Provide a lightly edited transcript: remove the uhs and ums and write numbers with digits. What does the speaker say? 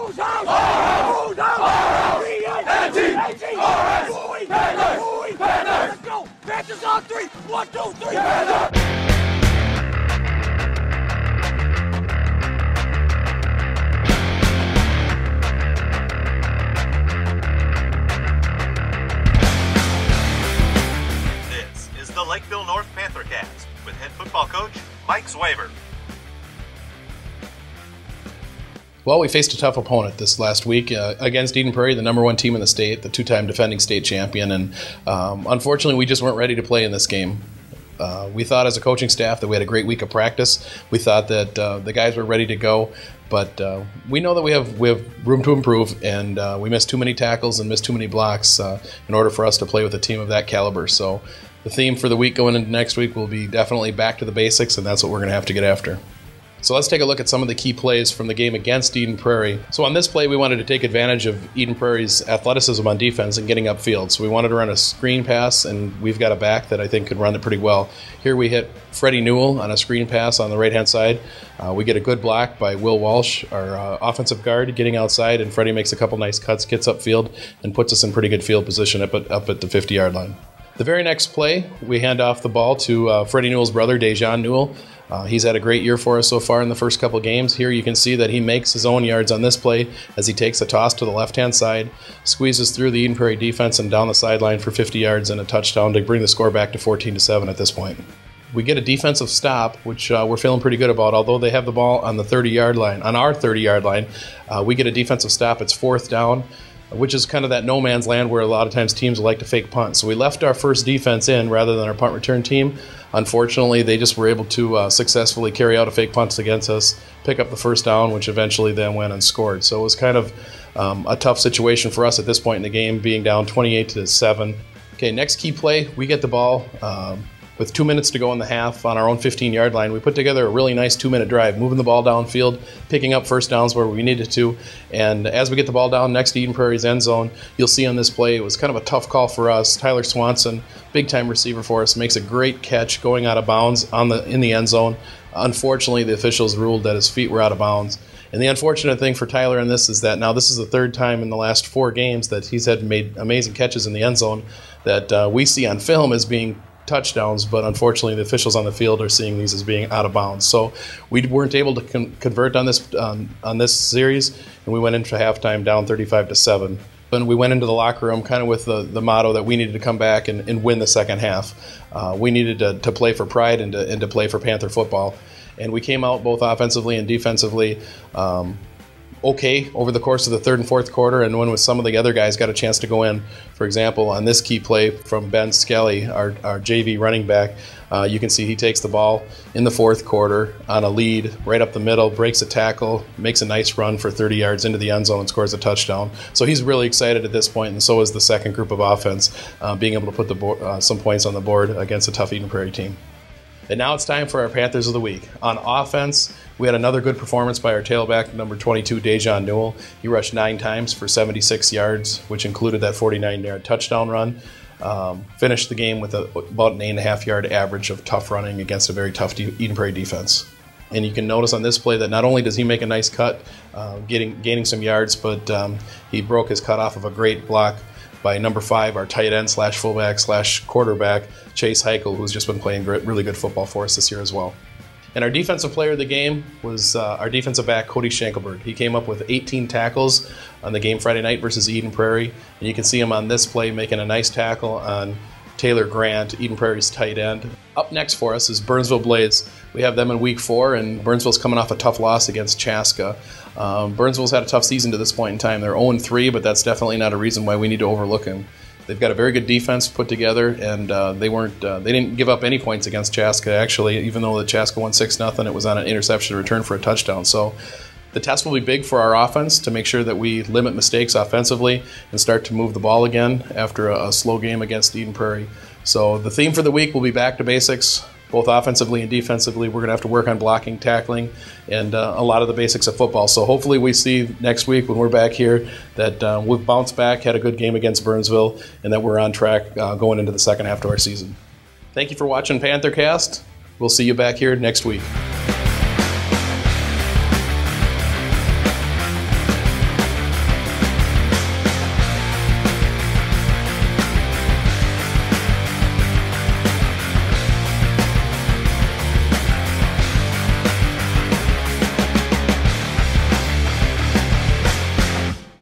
Who's out? Who's out? Let's go! Panthers on 3! 1, 2, 3! This is the Lakeville North PantherCast with head football coach Mike Zweber. Well, we faced a tough opponent this last week against Eden Prairie, the #1 team in the state, the two-time defending state champion, and unfortunately we just weren't ready to play in this game. We thought as a coaching staff that we had a great week of practice. We thought that the guys were ready to go, but we know that we have room to improve, and we missed too many tackles and missed too many blocks in order for us to play with a team of that caliber. So the theme for the week going into next week will be definitely back to the basics, and that's what we're going to have to get after. So let's take a look at some of the key plays from the game against Eden Prairie. So on this play, we wanted to take advantage of Eden Prairie's athleticism on defense and getting upfield. So we wanted to run a screen pass, and we've got a back that I think could run it pretty well. Here we hit Freddie Newell on a screen pass on the right-hand side. We get a good block by Will Walsh, our offensive guard, getting outside, and Freddie makes a couple nice cuts, gets upfield, and puts us in pretty good field position up at the 50-yard line. The very next play, we hand off the ball to Freddie Newell's brother, Dejan Newell. He's had a great year for us so far in the first couple games. Here you can see that he makes his own yards on this play as he takes a toss to the left-hand side, squeezes through the Eden Prairie defense and down the sideline for 50 yards and a touchdown to bring the score back to 14-7 at this point. We get a defensive stop, which we're feeling pretty good about. Although they have the ball on the 30-yard line, on our 30-yard line, we get a defensive stop. It's 4th down, which is kind of that no man's land where a lot of times teams like to fake punt. So we left our first defense in rather than our punt return team. Unfortunately, they just were able to successfully carry out a fake punt against us, pick up the first down, which eventually then went and scored. So it was kind of a tough situation for us at this point in the game, being down 28-7. Okay, next key play, we get the ball with 2 minutes to go in the half on our own 15-yard line. We put together a really nice 2-minute drive, moving the ball downfield, picking up first downs where we needed to. And as we get the ball down next to Eden Prairie's end zone, you'll see on this play, it was kind of a tough call for us. Tyler Swanson, big-time receiver for us, makes a great catch going out of bounds in the end zone. Unfortunately, the officials ruled that his feet were out of bounds. And the unfortunate thing for Tyler in this is that now this is the 3rd time in the last 4 games that he's had made amazing catches in the end zone that we see on film as being touchdowns, but unfortunately the officials on the field are seeing these as being out of bounds. So we weren't able to convert on this series, and we went into halftime down 35-7. And we went into the locker room kind of with the motto that we needed to come back and win the second half. We needed to play for pride and to play for Panther football. And we came out both offensively and defensively okay over the course of the 3rd and 4th quarter, and when some of the other guys got a chance to go in. For example, on this key play from Ben Skelly, our JV running back, you can see he takes the ball in the 4th quarter on a lead right up the middle, breaks a tackle, makes a nice run for 30 yards into the end zone and scores a touchdown. So he's really excited at this point, and so is the second group of offense, being able to put some points on the board against a tough Eden Prairie team. And now it's time for our Panthers of the Week. On offense, we had another good performance by our tailback, number 22, Dejan Newell. He rushed 9 times for 76 yards, which included that 49-yard touchdown run. Finished the game with about an 8.5-yard average of tough running against a very tough Eden Prairie defense. And you can notice on this play that not only does he make a nice cut, gaining some yards, but he broke his cut off of a great block by number 5, our tight end / fullback / quarterback, Chase Heichel, who's just been playing really good football for us this year as well. And our defensive player of the game was our defensive back, Cody Schenkelberg. He came up with 18 tackles on the game Friday night versus Eden Prairie. And you can see him on this play making a nice tackle on Taylor Grant, Eden Prairie's tight end. Up next for us is Burnsville Blades. We have them in week 4, and Burnsville's coming off a tough loss against Chaska. Burnsville's had a tough season to this point in time. They're 0-3, but that's definitely not a reason why we need to overlook them. They've got a very good defense put together, and they didn't give up any points against Chaska, actually. Even though the Chaska won 6-0, it was on an interception return for a touchdown. So the test will be big for our offense to make sure that we limit mistakes offensively and start to move the ball again after a slow game against Eden Prairie. So the theme for the week will be back to basics, both offensively and defensively. We're going to have to work on blocking, tackling, and a lot of the basics of football. So hopefully we see next week when we're back here that we've bounced back, had a good game against Burnsville, and that we're on track going into the second half of our season. Thank you for watching PantherCast. We'll see you back here next week.